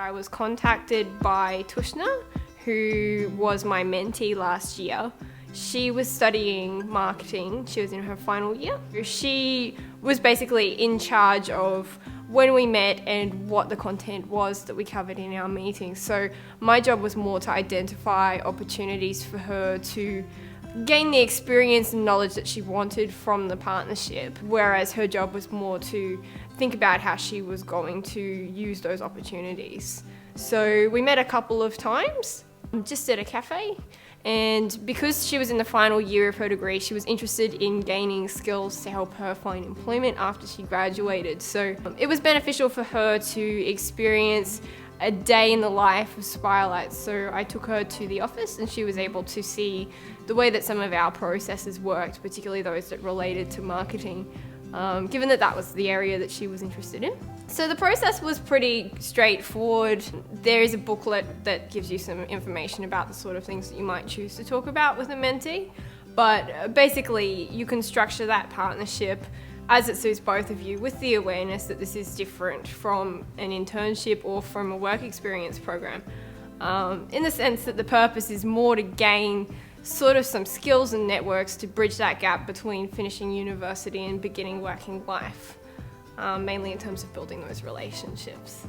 I was contacted by Tushna, who was my mentee last year. She was studying marketing. She was in her final year. She was basically in charge of when we met and what the content was that we covered in our meetings. So my job was more to identify opportunities for her to gain the experience and knowledge that she wanted from the partnership, whereas her job was more to think about how she was going to use those opportunities. So we met a couple of times, just at a cafe, and because she was in the final year of her degree, she was interested in gaining skills to help her find employment after she graduated. So it was beneficial for her to experience a day in the life of Spirelight. So I took her to the office and she was able to see the way that some of our processes worked, particularly those that related to marketing, given that that was the area that she was interested in. So the process was pretty straightforward. There is a booklet that gives you some information about the sort of things that you might choose to talk about with a mentee, but basically you can structure that partnership as it suits both of you, with the awareness that this is different from an internship or from a work experience program, in the sense that the purpose is more to gain sort of some skills and networks to bridge that gap between finishing university and beginning working life, mainly in terms of building those relationships.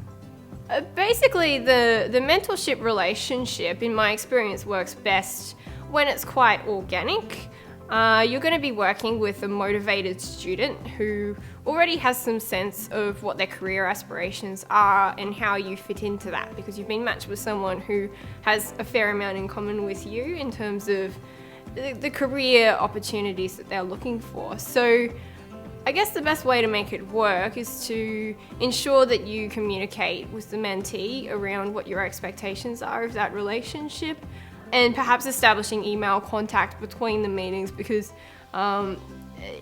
Basically, the mentorship relationship, in my experience, works best when it's quite organic. You're going to be working with a motivated student who already has some sense of what their career aspirations are and how you fit into that, because you've been matched with someone who has a fair amount in common with you in terms of the career opportunities that they're looking for. So I guess the best way to make it work is to ensure that you communicate with the mentee around what your expectations are of that relationship, and perhaps establishing email contact between the meetings, because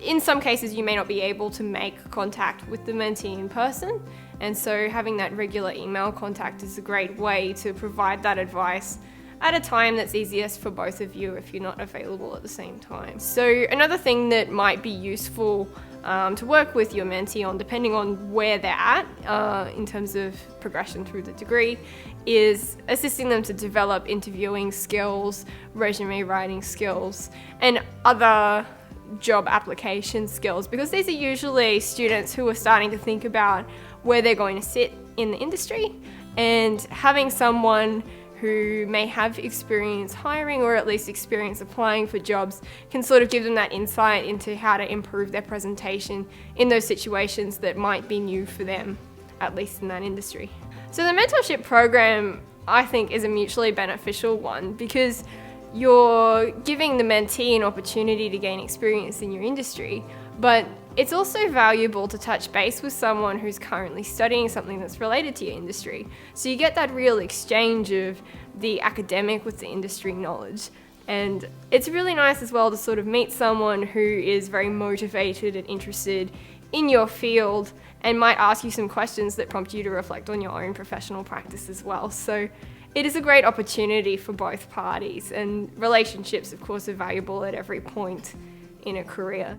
in some cases you may not be able to make contact with the mentee in person, and so having that regular email contact is a great way to provide that advice at a time that's easiest for both of you if you're not available at the same time. So another thing that might be useful to work with your mentee on, depending on where they're at in terms of progression through the degree, is assisting them to develop interviewing skills, resume writing skills, and other job application skills, because these are usually students who are starting to think about where they're going to sit in the industry, and having someone who may have experience hiring or at least experience applying for jobs can sort of give them that insight into how to improve their presentation in those situations that might be new for them, at least in that industry. So the mentorship program, I think, is a mutually beneficial one, because you're giving the mentee an opportunity to gain experience in your industry, but it's also valuable to touch base with someone who's currently studying something that's related to your industry. So you get that real exchange of the academic with the industry knowledge. And it's really nice as well to sort of meet someone who is very motivated and interested in your field and might ask you some questions that prompt you to reflect on your own professional practice as well. So it is a great opportunity for both parties, and relationships, of course, are valuable at every point in a career.